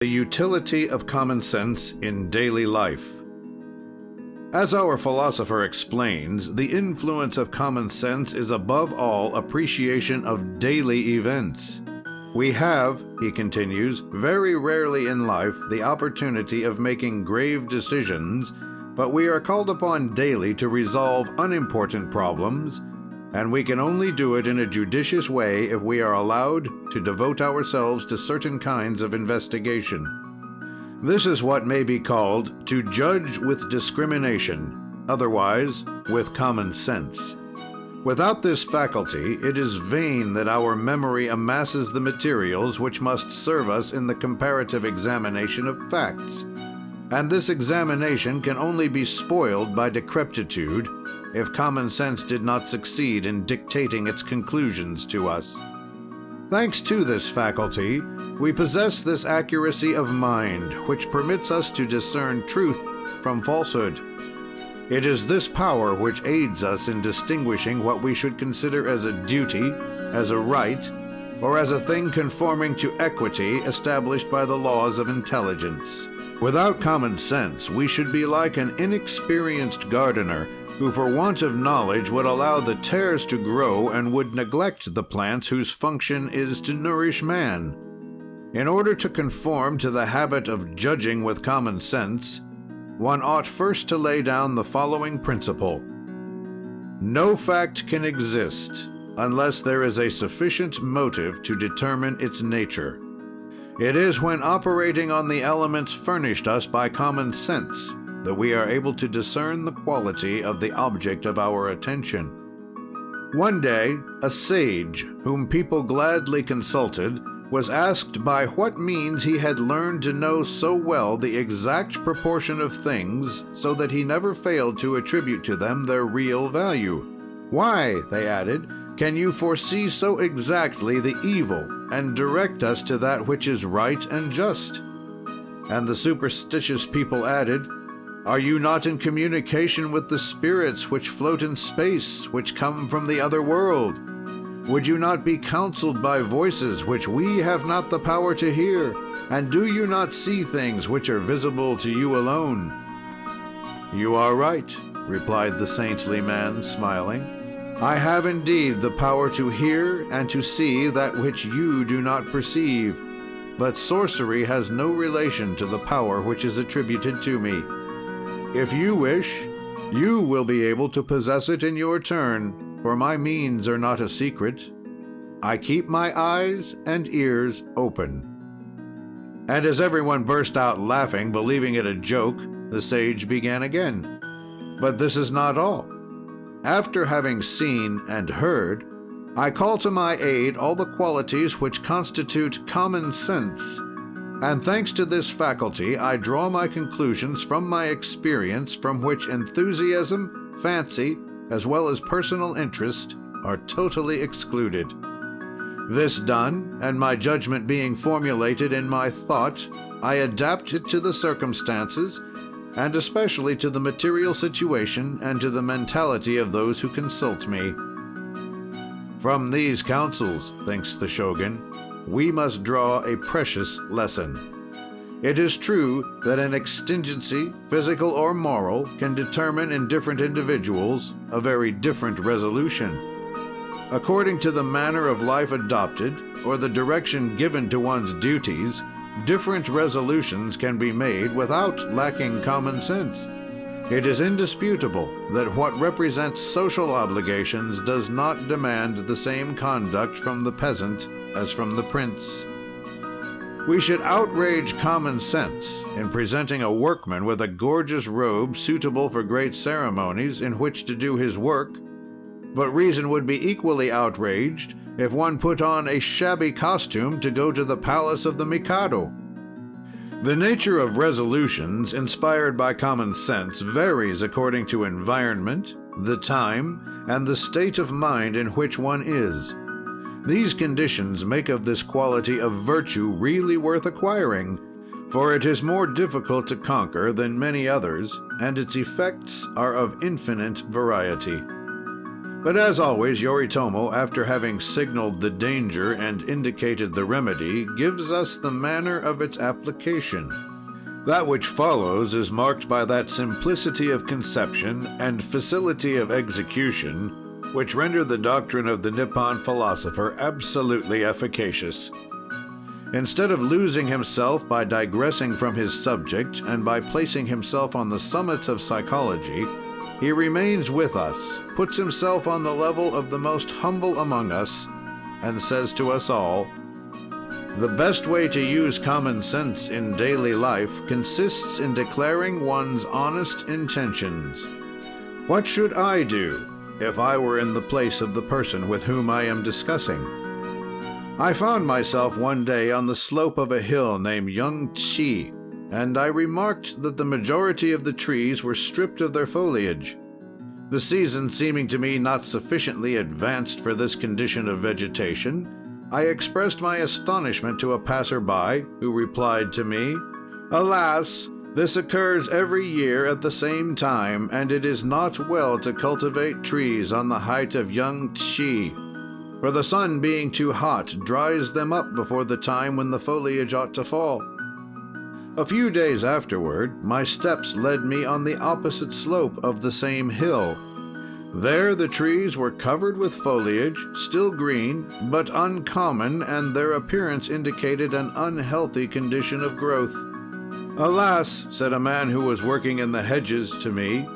The utility of common sense in daily life. As our philosopher explains, the influence of common sense is above all appreciation of daily events. We have, he continues, very rarely in life the opportunity of making grave decisions, but we are called upon daily to resolve unimportant problems, and we can only do it in a judicious way if we are allowed to devote ourselves to certain kinds of investigation. This is what may be called to judge with discrimination, otherwise with common sense. Without this faculty, it is vain that our memory amasses the materials which must serve us in the comparative examination of facts. And this examination can only be spoiled by decrepitude if common sense did not succeed in dictating its conclusions to us. Thanks to this faculty, we possess this accuracy of mind which permits us to discern truth from falsehood. It is this power which aids us in distinguishing what we should consider as a duty, as a right, or as a thing conforming to equity established by the laws of intelligence. Without common sense, we should be like an inexperienced gardener who for want of knowledge would allow the tares to grow and would neglect the plants whose function is to nourish man. In order to conform to the habit of judging with common sense, one ought first to lay down the following principle. No fact can exist unless there is a sufficient motive to determine its nature. It is when operating on the elements furnished us by common sense that we are able to discern the quality of the object of our attention. One day, a sage, whom people gladly consulted, was asked by what means he had learned to know so well the exact proportion of things so that he never failed to attribute to them their real value. Why, they added, can you foresee so exactly the evil and direct us to that which is right and just? And the superstitious people added, are you not in communication with the spirits which float in space, which come from the other world? Would you not be counseled by voices which we have not the power to hear? And do you not see things which are visible to you alone? You are right, replied the saintly man, smiling. I have indeed the power to hear and to see that which you do not perceive, but sorcery has no relation to the power which is attributed to me. If you wish, you will be able to possess it in your turn, for my means are not a secret. I keep my eyes and ears open. And as everyone burst out laughing, believing it a joke, the sage began again. But this is not all. After having seen and heard, I call to my aid all the qualities which constitute common sense. And thanks to this faculty, I draw my conclusions from my experience, from which enthusiasm, fancy, as well as personal interest are totally excluded. This done, and my judgment being formulated in my thought, I adapt it to the circumstances, and especially to the material situation and to the mentality of those who consult me. From these counsels, thinks the shogun, we must draw a precious lesson. It is true that an exigency, physical or moral, can determine in different individuals a very different resolution. According to the manner of life adopted, or the direction given to one's duties, different resolutions can be made without lacking common sense. It is indisputable that what represents social obligations does not demand the same conduct from the peasant as from the prince. We should outrage common sense in presenting a workman with a gorgeous robe suitable for great ceremonies in which to do his work, but reason would be equally outraged if one put on a shabby costume to go to the palace of the Mikado. The nature of resolutions inspired by common sense varies according to environment, the time, and the state of mind in which one is. These conditions make of this quality of virtue really worth acquiring, for it is more difficult to conquer than many others, and its effects are of infinite variety. But as always, Yoritomo, after having signaled the danger and indicated the remedy, gives us the manner of its application. That which follows is marked by that simplicity of conception and facility of execution which render the doctrine of the Nippon philosopher absolutely efficacious. Instead of losing himself by digressing from his subject and by placing himself on the summits of psychology, he remains with us, puts himself on the level of the most humble among us, and says to us all, "The best way to use common sense in daily life consists in declaring one's honest intentions. What should I do if I were in the place of the person with whom I am discussing? I found myself one day on the slope of a hill named Yoritomo-Tashi, and I remarked that the majority of the trees were stripped of their foliage. The season seeming to me not sufficiently advanced for this condition of vegetation, I expressed my astonishment to a passer-by, who replied to me, 'Alas, this occurs every year at the same time, and it is not well to cultivate trees on the height of Yoritomo-Tashi, for the sun being too hot dries them up before the time when the foliage ought to fall.' A few days afterward, my steps led me on the opposite slope of the same hill. There the trees were covered with foliage, still green, but uncommon, and their appearance indicated an unhealthy condition of growth. 'Alas,' said a man who was working in the hedges to me,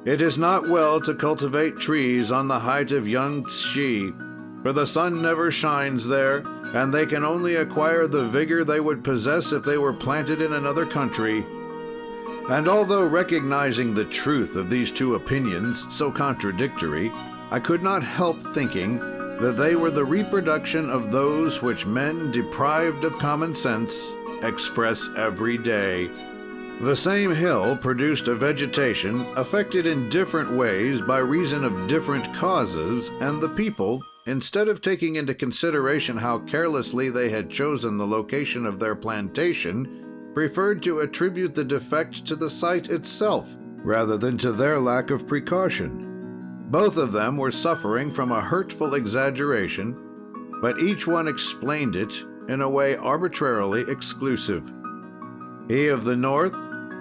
'it is not well to cultivate trees on the height of Yoritomo-Tashi, for the sun never shines there, and they can only acquire the vigor they would possess if they were planted in another country.' And although recognizing the truth of these two opinions, so contradictory, I could not help thinking that they were the reproduction of those which men deprived of common sense express every day. The same hill produced a vegetation affected in different ways by reason of different causes, and the people, instead of taking into consideration how carelessly they had chosen the location of their plantation, preferred to attribute the defect to the site itself, rather than to their lack of precaution. Both of them were suffering from a hurtful exaggeration, but each one explained it in a way arbitrarily exclusive. He of the north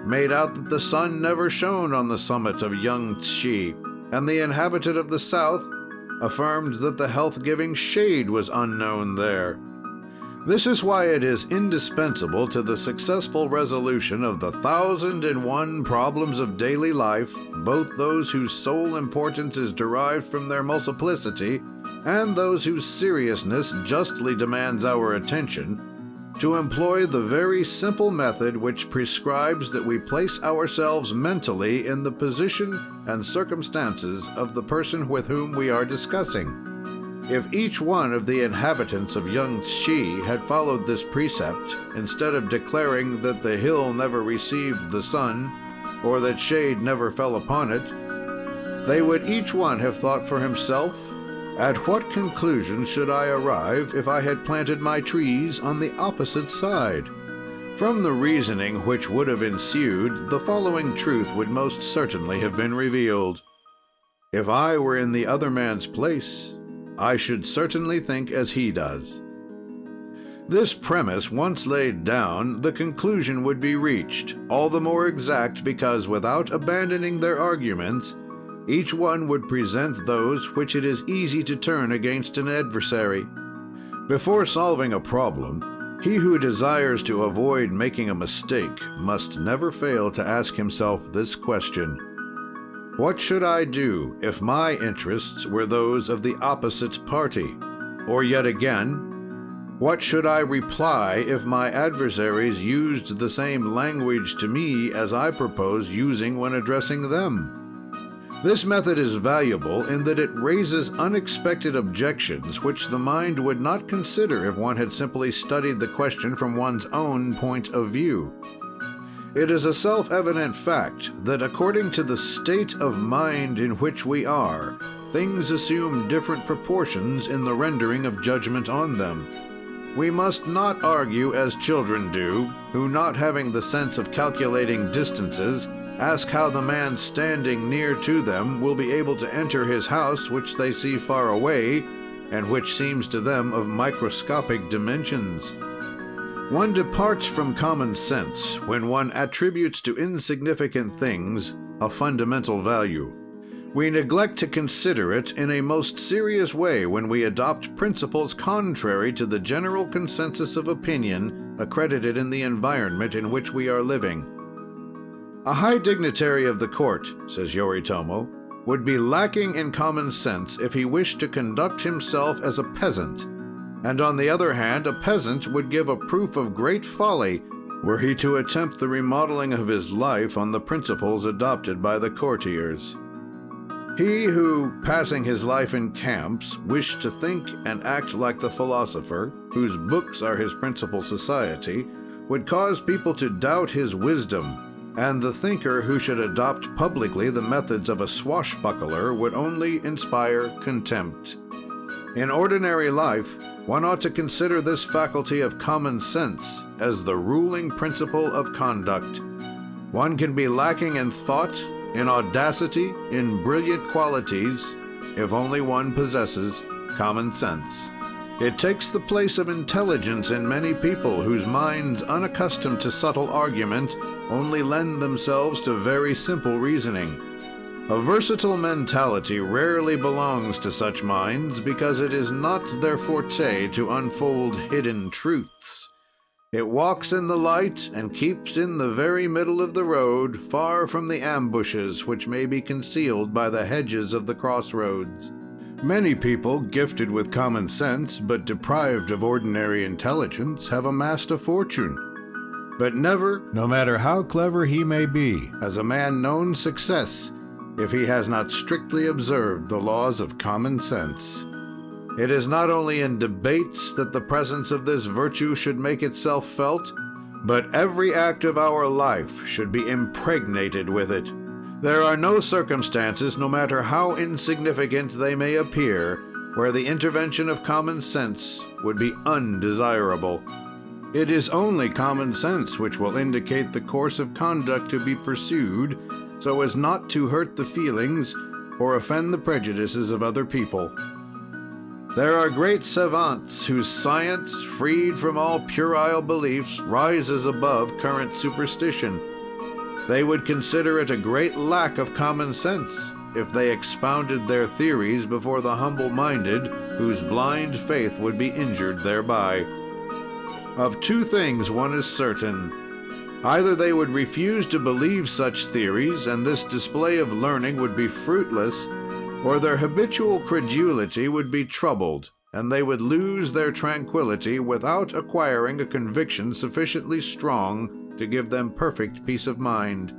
made out that the sun never shone on the summit of Yoritomo-Tashi, and the inhabitant of the south affirmed that the health-giving shade was unknown there. This is why it is indispensable to the successful resolution of the 1,001 problems of daily life, both those whose sole importance is derived from their multiplicity and those whose seriousness justly demands our attention, to employ the very simple method which prescribes that we place ourselves mentally in the position and circumstances of the person with whom we are discussing. If each one of the inhabitants of Yoritomo-Tashi had followed this precept, instead of declaring that the hill never received the sun, or that shade never fell upon it, they would each one have thought for himself, at what conclusion should I arrive if I had planted my trees on the opposite side? From the reasoning which would have ensued, the following truth would most certainly have been revealed. If I were in the other man's place, I should certainly think as he does. This premise once laid down, the conclusion would be reached, all the more exact because, without abandoning their arguments, each one would present those which it is easy to turn against an adversary. Before solving a problem, he who desires to avoid making a mistake must never fail to ask himself this question: what should I do if my interests were those of the opposite party? Or yet again, what should I reply if my adversaries used the same language to me as I propose using when addressing them? This method is valuable in that it raises unexpected objections which the mind would not consider if one had simply studied the question from one's own point of view. It is a self-evident fact that according to the state of mind in which we are, things assume different proportions in the rendering of judgment on them. We must not argue as children do, who, not having the sense of calculating distances, ask how the man standing near to them will be able to enter his house which they see far away, and which seems to them of microscopic dimensions. One departs from common sense when one attributes to insignificant things a fundamental value. We neglect to consider it in a most serious way when we adopt principles contrary to the general consensus of opinion accredited in the environment in which we are living. A high dignitary of the court, says Yoritomo, would be lacking in common sense if he wished to conduct himself as a peasant, and on the other hand, a peasant would give a proof of great folly were he to attempt the remodeling of his life on the principles adopted by the courtiers. He who, passing his life in camps, wished to think and act like the philosopher, whose books are his principal society, would cause people to doubt his wisdom, and the thinker who should adopt publicly the methods of a swashbuckler would only inspire contempt. In ordinary life, one ought to consider this faculty of common sense as the ruling principle of conduct. One can be lacking in thought, in audacity, in brilliant qualities, if only one possesses common sense. It takes the place of intelligence in many people whose minds, unaccustomed to subtle argument, only lend themselves to very simple reasoning. A versatile mentality rarely belongs to such minds because it is not their forte to unfold hidden truths. It walks in the light and keeps in the very middle of the road, far from the ambushes which may be concealed by the hedges of the crossroads. Many people gifted with common sense but deprived of ordinary intelligence have amassed a fortune. But never, no matter how clever he may be, has a man known success if he has not strictly observed the laws of common sense. It is not only in debates that the presence of this virtue should make itself felt, but every act of our life should be impregnated with it. There are no circumstances, no matter how insignificant they may appear, where the intervention of common sense would be undesirable. It is only common sense which will indicate the course of conduct to be pursued, so as not to hurt the feelings or offend the prejudices of other people. There are great savants whose science, freed from all puerile beliefs, rises above current superstition. They would consider it a great lack of common sense if they expounded their theories before the humble-minded, whose blind faith would be injured thereby. Of two things one is certain. Either they would refuse to believe such theories, and this display of learning would be fruitless, or their habitual credulity would be troubled, and they would lose their tranquility without acquiring a conviction sufficiently strong to give them perfect peace of mind.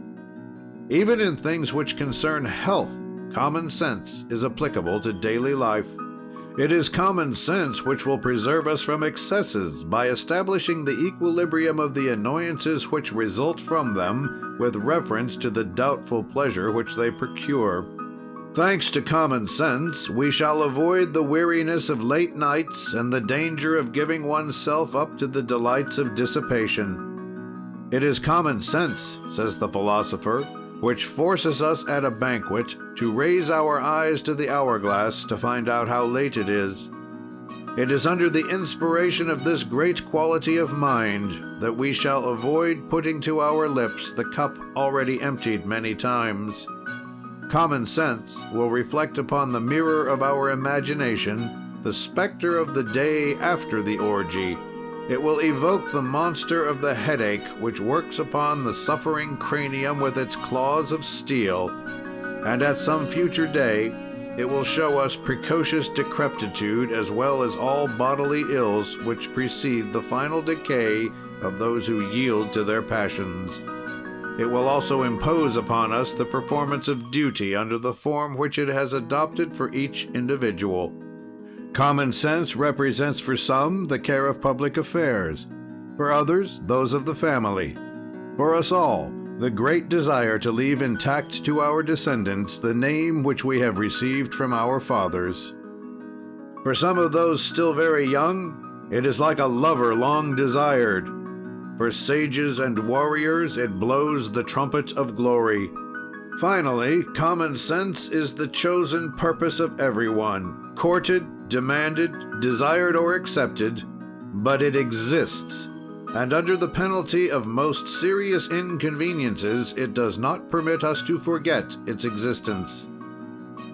Even in things which concern health, common sense is applicable to daily life. It is common sense which will preserve us from excesses by establishing the equilibrium of the annoyances which result from them with reference to the doubtful pleasure which they procure. Thanks to common sense, we shall avoid the weariness of late nights and the danger of giving oneself up to the delights of dissipation. It is common sense, says the philosopher, which forces us at a banquet to raise our eyes to the hourglass to find out how late it is. It is under the inspiration of this great quality of mind that we shall avoid putting to our lips the cup already emptied many times. Common sense will reflect upon the mirror of our imagination the specter of the day after the orgy. It will evoke the monster of the headache which works upon the suffering cranium with its claws of steel, and at some future day it will show us precocious decrepitude as well as all bodily ills which precede the final decay of those who yield to their passions. It will also impose upon us the performance of duty under the form which it has adopted for each individual. Common sense represents for some the care of public affairs, for others those of the family, for us all the great desire to leave intact to our descendants the name which we have received from our fathers. For some of those still very young, it is like a lover long desired. For sages and warriors, it blows the trumpet of glory. Finally, common sense is the chosen purpose of everyone, courted, demanded, desired, or accepted, but it exists, and under the penalty of most serious inconveniences, it does not permit us to forget its existence.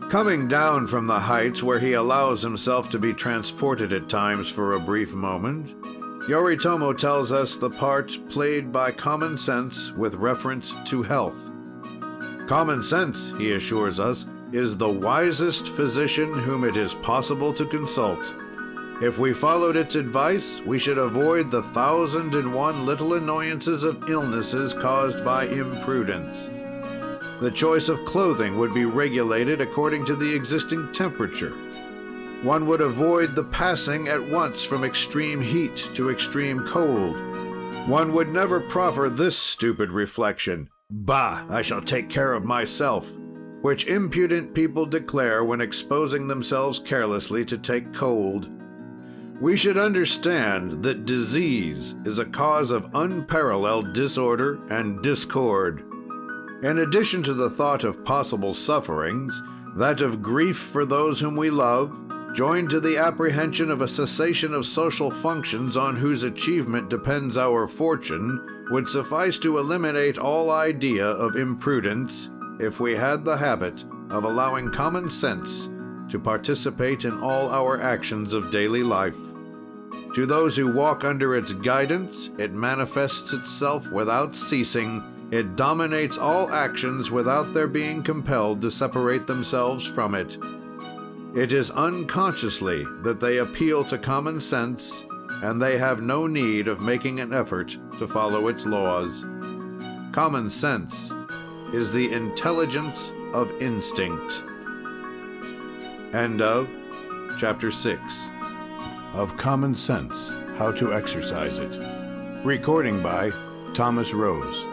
Coming down from the heights where he allows himself to be transported at times for a brief moment, Yoritomo tells us the part played by common sense with reference to health. Common sense, he assures us, is the wisest physician whom it is possible to consult. If we followed its advice, we should avoid the 1,001 little annoyances of illnesses caused by imprudence. The choice of clothing would be regulated according to the existing temperature. One would avoid the passing at once from extreme heat to extreme cold. One would never proffer this stupid reflection, "Bah, I shall take care of myself," which impudent people declare when exposing themselves carelessly to take cold. We should understand that disease is a cause of unparalleled disorder and discord. In addition to the thought of possible sufferings, that of grief for those whom we love, joined to the apprehension of a cessation of social functions on whose achievement depends our fortune, would suffice to eliminate all idea of imprudence if we had the habit of allowing common sense to participate in all our actions of daily life. To those who walk under its guidance, it manifests itself without ceasing. It dominates all actions without their being compelled to separate themselves from it. It is unconsciously that they appeal to common sense, and they have no need of making an effort to follow its laws. Common sense is the intelligence of instinct. End of Chapter 6 of Common Sense, How to Exercise It. Recording by Thomas Rose.